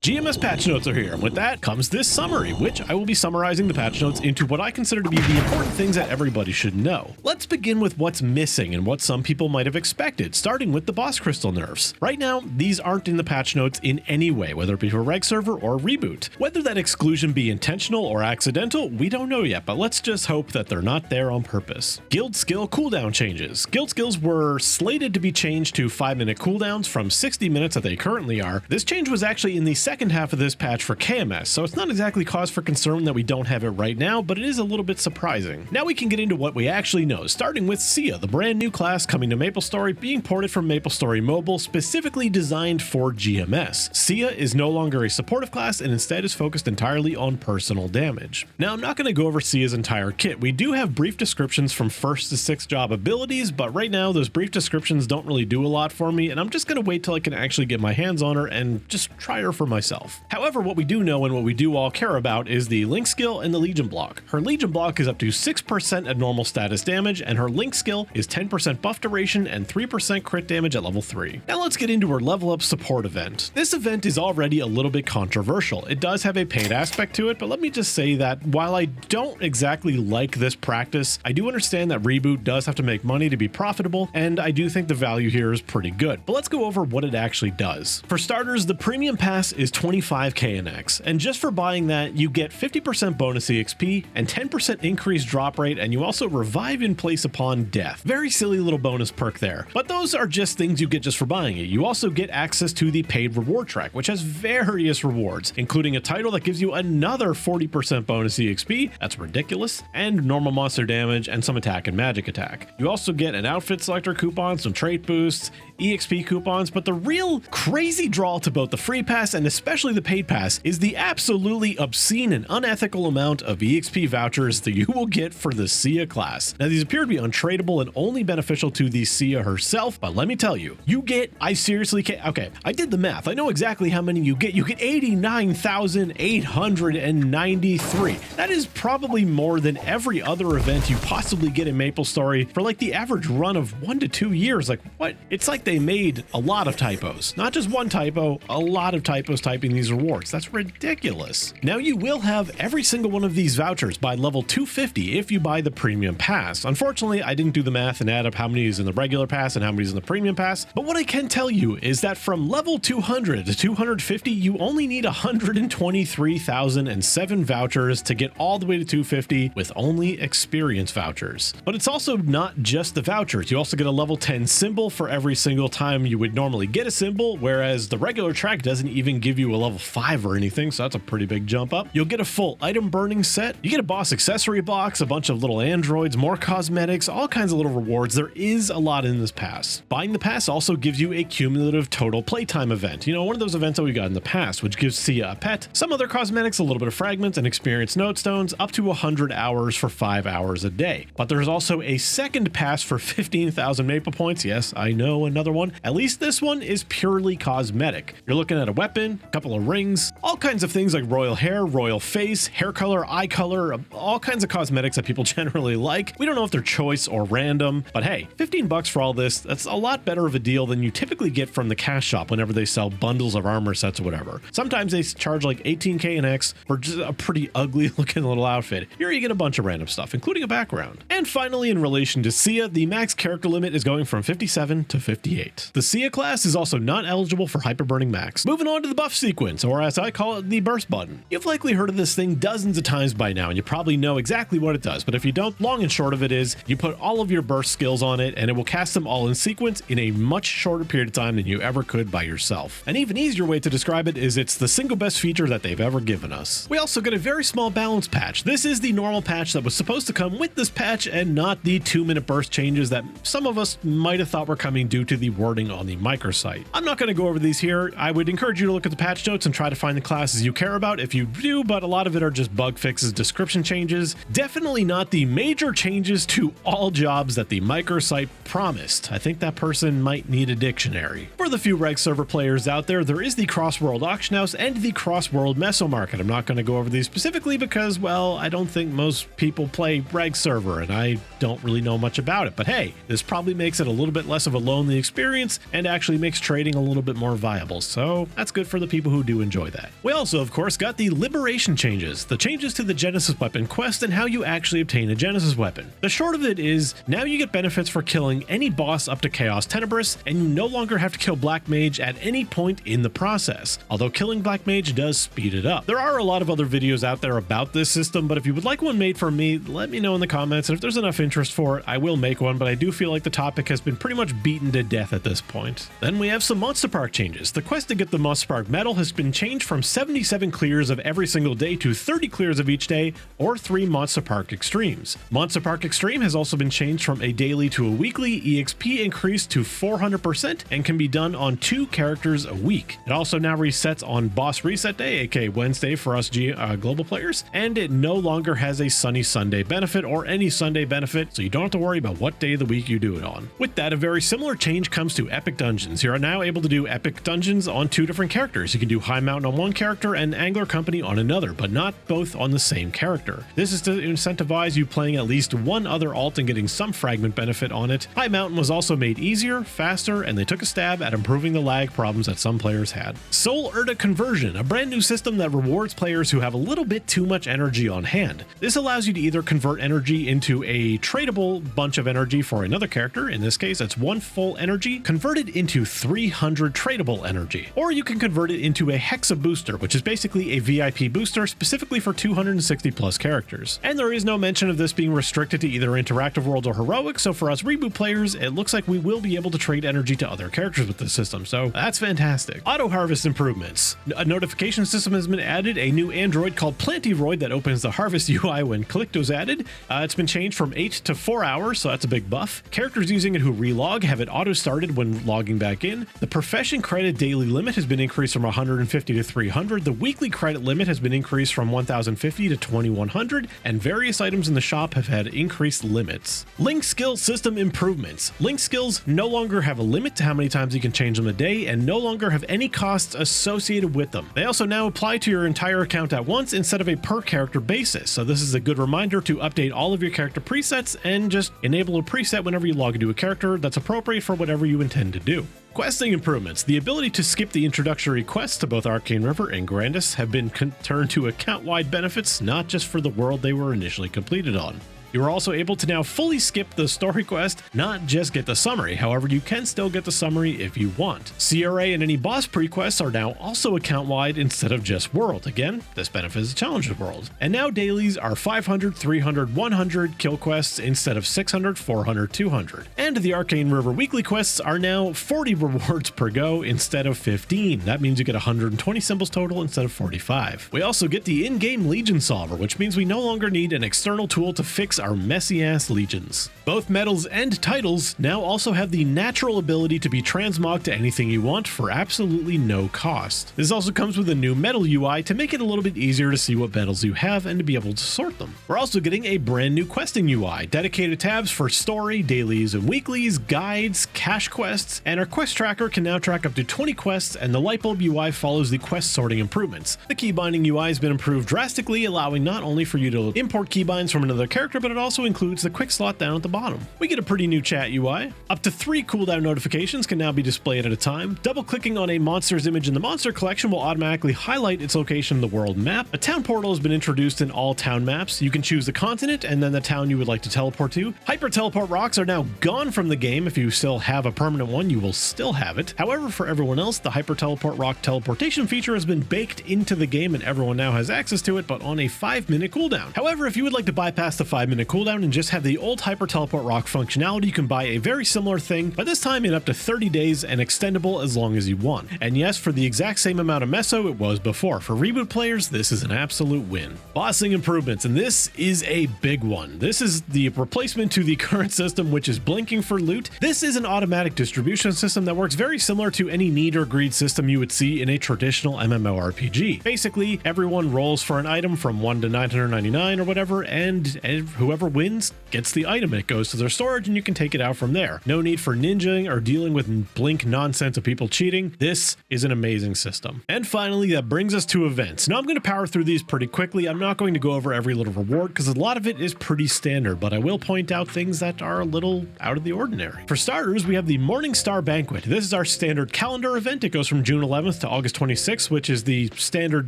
GMS patch notes are here, and with that comes this summary, which I will be summarizing the patch notes into what I consider to be the important things that everybody should know. Let's begin with what's missing and what some people might have expected, starting with the boss crystal nerfs. Right now, these aren't in the patch notes in any way, whether it be for reg server or reboot. Whether that exclusion be intentional or accidental, we don't know yet, but let's just hope that they're not there on purpose. Guild skill cooldown changes. Guild skills were slated to be changed to 5-minute cooldowns from 60 minutes that they currently are. This change was actually in the second half of this patch for KMS, so it's not exactly cause for concern that we don't have it right now, but it is a little bit surprising. Now we can get into what we actually know, starting with Sia, the brand new class coming to Maplestory, being ported from Maplestory Mobile, specifically designed for GMS. Sia is no longer a supportive class and instead is focused entirely on personal damage. Now I'm not going to go over Sia's entire kit. We do have brief descriptions from 1st to 6th job abilities, but right now those brief descriptions don't really do a lot for me, and I'm just going to wait till I can actually get my hands on her and just try her for myself. However, what we do know and what we do all care about is the Link skill and the Legion block. Her Legion block is up to 6% at normal status damage, and her Link skill is 10% buff duration and 3% crit damage at level 3. Now let's get into her level up support event. This event is already a little bit controversial. It does have a paid aspect to it, but let me just say that while I don't exactly like this practice, I do understand that Reboot does have to make money to be profitable, and I do think the value here is pretty good. But let's go over what it actually does. For starters, the premium pass is 25k in X, and just for buying that, you get 50% bonus EXP and 10% increased drop rate, and you also revive in place upon death. Very silly little bonus perk there. But those are just things you get just for buying it. You also get access to the paid reward track, which has various rewards, including a title that gives you another 40% bonus EXP, that's ridiculous, and normal monster damage and some attack and magic attack. You also get an outfit selector coupon, some trait boosts, EXP coupons, but the real crazy draw to both the free pass and especially the paid pass is the absolutely obscene and unethical amount of EXP vouchers that you will get for the Sia class. Now these appear to be untradeable and only beneficial to the Sia herself, but let me tell you, you get, I seriously can't, okay, I did the math. I know exactly how many you get. You get 89,893. That is probably more than every other event you possibly get in Maplestory for like the average run of 1 to 2 years. Like what? It's like they made a lot of typos, not just one typo, a lot of typos typing these rewards. That's ridiculous. Now you will have every single one of these vouchers by level 250 if you buy the premium pass. Unfortunately, I didn't do the math and add up how many is in the regular pass and how many is in the premium pass, but what I can tell you is that from level 200 to 250, you only need 123,007 vouchers to get all the way to 250 with only experience vouchers. But it's also not just the vouchers. You also get a level 10 symbol for every single time you would normally get a symbol, whereas the regular track doesn't even give you a level 5 or anything, so that's a pretty big jump up. You'll get a full item burning set, you get a boss accessory box, a bunch of little androids, more cosmetics, all kinds of little rewards. There is a lot in this pass. Buying the pass also gives you a cumulative total playtime event. You know, one of those events that we got in the past, which gives Sia a pet, some other cosmetics, a little bit of fragments, and experience note stones, up to 100 hours for 5 hours a day. But there's also a second pass for 15,000 maple points. Yes, I know, another one. At least this one is purely cosmetic. You're looking at a weapon, a couple of rings, all kinds of things like royal hair, royal face, hair color, eye color, all kinds of cosmetics that people generally like. We don't know if they're choice or random, but hey, 15 bucks for all this, that's a lot better of a deal than you typically get from the cash shop whenever they sell bundles of armor sets or whatever. Sometimes they charge like 18k and X for just a pretty ugly looking little outfit. Here you get a bunch of random stuff, including a background. And finally, in relation to Sia, the max character limit is going from 57 to 58. The Sia class is also not eligible for Hyperburning Max. Moving on to the buff sequence, or as I call it, the burst button. You've likely heard of this thing dozens of times by now, and you probably know exactly what it does, but if you don't, long and short of it is, you put all of your burst skills on it, and it will cast them all in sequence in a much shorter period of time than you ever could by yourself. An even easier way to describe it is it's the single best feature that they've ever given us. We also get a very small balance patch. This is the normal patch that was supposed to come with this patch, and not the 2-minute burst changes that some of us might have thought were coming due to the wording on the microsite. I'm not going to go over these here. I would encourage you to look at the patch notes and try to find the classes you care about if you do, but a lot of it are just bug fixes, description changes. Definitely not the major changes to all jobs that the microsite promised. I think that person might need a dictionary. For the few reg server players out there, there is the cross-world auction house and the cross-world meso market. I'm not going to go over these specifically because, well, I don't think most people play reg server and I don't really know much about it, but hey, this probably makes it a little bit less of a lonely experience and actually makes trading a little bit more viable. So that's good for the people people who do enjoy that. We also, of course, got the Liberation changes, the changes to the Genesis weapon quest and how you actually obtain a Genesis weapon. The short of it is, now you get benefits for killing any boss up to Chaos Tenebris, and you no longer have to kill Black Mage at any point in the process, although killing Black Mage does speed it up. There are a lot of other videos out there about this system, but if you would like one made for me, let me know in the comments, and if there's enough interest for it, I will make one, but I do feel like the topic has been pretty much beaten to death at this point. Then we have some Monster Park changes. The quest to get the Monster Park medal has been changed from 77 clears of every single day to 30 clears of each day, or 3 Monster Park Extremes. Monster Park Extreme has also been changed from a daily to a weekly, EXP increased to 400%, and can be done on 2 characters a week. It also now resets on Boss Reset Day, aka Wednesday for us global players, and it no longer has a Sunny Sunday benefit or any Sunday benefit, so you don't have to worry about what day of the week you do it on. With that, a very similar change comes to Epic Dungeons. You are now able to do Epic Dungeons on 2 different characters. You can do High Mountain on one character and Angler Company on another, but not both on the same character. This is to incentivize you playing at least one other alt and getting some fragment benefit on it. High Mountain was also made easier, faster, and they took a stab at improving the lag problems that some players had. Soul Erda Conversion, a brand new system that rewards players who have a little bit too much energy on hand. This allows you to either convert energy into a tradable bunch of energy for another character, in this case it's 1 full energy converted into 300 tradable energy, or you can convert it into a Hexa booster, which is basically a VIP booster specifically for 260 plus characters. And there is no mention of this being restricted to either Interactive Worlds or Heroic, so for us reboot players, it looks like we will be able to trade energy to other characters with this system, so that's fantastic. Auto harvest improvements. A notification system has been added, a new android called Plantiroid that opens the harvest UI when clicked was added. It's been changed from 8 to 4 hours, so that's a big buff. Characters using it who relog have it auto started when logging back in. The profession credit daily limit has been increased from 150 to 300. The weekly credit limit has been increased from 1050 to 2100, and various items in the shop have had increased limits. Link skill system improvements. Link skills no longer have a limit to how many times you can change them a day, and no longer have any costs associated with them. They also now apply to your entire account at once instead of a per character basis, so this is a good reminder to update all of your character presets and just enable a preset whenever you log into a character that's appropriate for whatever you intend to do. Questing improvements. The ability to skip the introductory quests to both Arcane River and Grandis have been turned to account-wide benefits, not just for the world they were initially completed on. You are also able to now fully skip the story quest, not just get the summary. However, you can still get the summary if you want. CRA and any boss pre-quests are now also account-wide instead of just world. Again, this benefits the Challenges world. And now dailies are 500, 300, 100 kill quests instead of 600, 400, 200. And the Arcane River weekly quests are now 40 rewards per go instead of 15. That means you get 120 symbols total instead of 45. We also get the in-game Legion Solver, which means we no longer need an external tool to fix our messy-ass legions. Both medals and titles now also have the natural ability to be transmogged to anything you want for absolutely no cost. This also comes with a new medal UI to make it a little bit easier to see what medals you have and to be able to sort them. We're also getting a brand new questing UI, dedicated tabs for story, dailies, and weeklies, guides, cash quests, and our quest tracker can now track up to 20 quests, and the Lightbulb UI follows the quest sorting improvements. The key binding UI has been improved drastically, allowing not only for you to import keybinds from another character, but it also includes the quick slot down at the bottom. We get a pretty new chat UI. Up to 3 cooldown notifications can now be displayed at a time. Double-clicking on a monster's image in the monster collection will automatically highlight its location in the world map. A town portal has been introduced in all town maps. You can choose the continent and then the town you would like to teleport to. Hyper teleport rocks are now gone from the game. If you still have a permanent one, you will still have it. However, for everyone else, the hyper teleport rock teleportation feature has been baked into the game and everyone now has access to it, but on a 5-minute cooldown. However, if you would like to bypass the 5-minute cooldown and just have the old hyper teleport rock functionality, you can buy a very similar thing, but this time in up to 30 days and extendable as long as you want. And yes, for the exact same amount of meso it was before. For reboot players, this is an absolute win. Bossing improvements, and this is a big one. This is the replacement to the current system, which is blinking for loot. This is an automatic distribution system that works very similar to any need or greed system you would see in a traditional MMORPG. Basically, everyone rolls for an item from 1 to 999 or whatever, and whoever wins gets the item. It goes to their storage and you can take it out from there. No need for ninjaing or dealing with blink nonsense of people cheating. This is an amazing system. And finally, that brings us to events. Now I'm going to power through these pretty quickly. I'm not going to go over every little reward because a lot of it is pretty standard, but I will point out things that are a little out of the ordinary. For starters, we have the Morning Star Banquet. This is our standard calendar event. It goes from June 11th to August 26th, which is the standard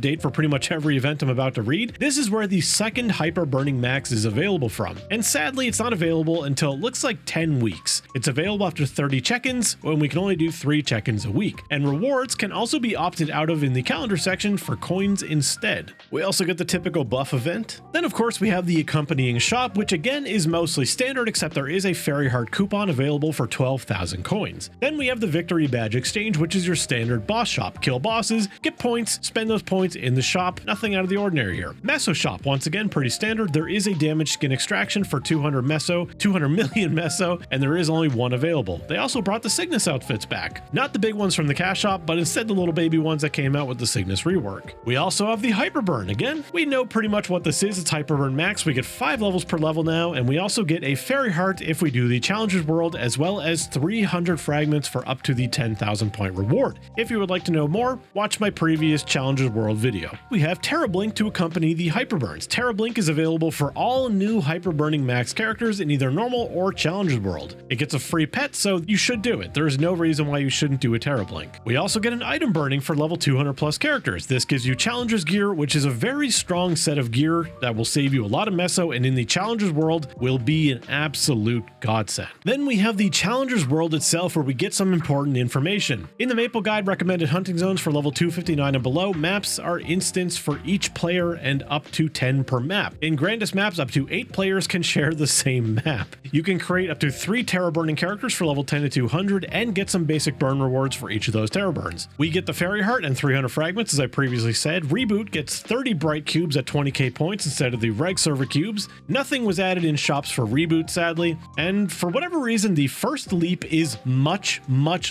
date for pretty much every event I'm about to read. This is where the second Hyper Burning Max is available from. And sadly, it's not available until it looks like 10 weeks. It's available after 30 check-ins, when we can only do 3 check-ins a week. And rewards can also be opted out of in the calendar section for coins instead. We also get the typical buff event. Then of course we have the accompanying shop, which again is mostly standard, except there is a Fairy Heart coupon available for 12,000 coins. Then we have the Victory Badge Exchange, which is your standard boss shop. Kill bosses, get points, spend those points in the shop. Nothing out of the ordinary here. Meso shop, once again pretty standard. There is a damaged skin extraction for 200 million meso, and there is only one available. They also brought the Cygnus outfits back. Not the big ones from the cash shop, but instead the little baby ones that came out with the Cygnus rework. We also have the Hyperburn. Again, we know pretty much what this is. It's Hyperburn Max. We get 5 levels per level now, and we also get a Fairy Heart if we do the Challengers World, as well as 300 fragments for up to the 10,000 point reward. If you would like to know more, watch my previous Challengers World video. We have Terrablink to accompany the Hyperburns. Terrablink is available for all new Hyperburning Max characters in either normal or Challengers World. It gets a free pet, so you should do it. There is no reason why you shouldn't do a Terrablink. We also get an item burning for level 200 plus characters. This gives you Challengers gear, which is a very strong set of gear that will save you a lot of meso, and in the Challengers World will be an absolute godsend. Then we have the Challengers World itself, where we get some important information. In the Maple Guide recommended hunting zones for level 259 and below, maps are instanced for each player and up to 10 per map. In Grandest maps, up to 8 players can share the same map. You can create up to 3 Terra Burning characters for level 10 to 200 and get some basic burn rewards for each of those Terra Burns. We get the Fairy Heart and 300 fragments, as I previously said. Reboot gets 30 bright cubes at 20k points instead of the reg server cubes. Nothing was added in shops for Reboot, sadly, and for whatever reason, the first leap is much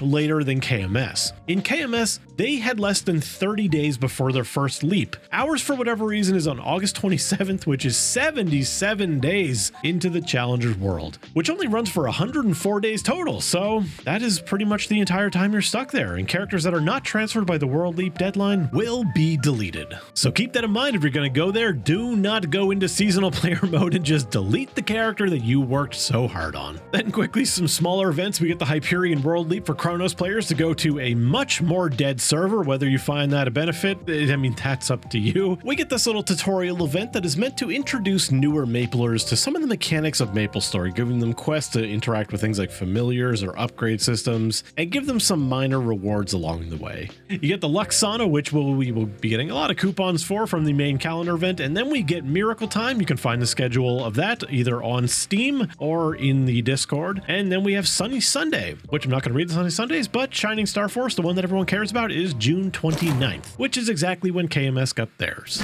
later than KMS. In KMS, they had less than 30 days before their first leap. Ours, for whatever reason, is on August 27th, which is 77 days into the Challengers World, which only runs for 104 days total, so that is pretty much the entire time you're stuck there, and characters that are not transferred by the World Leap deadline will be deleted. So keep that in mind if you're going to go there. Do not go into seasonal player mode and just delete the character that you worked so hard on. Then quickly, some smaller events. We get the Hyperion World Leap for Chronos players to go to a much more dead server. Whether you find that a benefit, I mean, that's up to you. We get this little tutorial event that is meant to introduce newer Maplers to some of the mechanics of Maplestory, giving them quests to interact with things like familiars or upgrade systems, and give them some minor rewards along the way. You get the Luxana, which we will be getting a lot of coupons for from the main calendar event, and then we get Miracle Time. You can find the schedule of that either on Steam or in the Discord. And then we have Sunny Sunday, which I'm not going to read the Sunny Sundays, but Shining Star Force, the one that everyone cares about, is June 29th, which is exactly when KMS got theirs.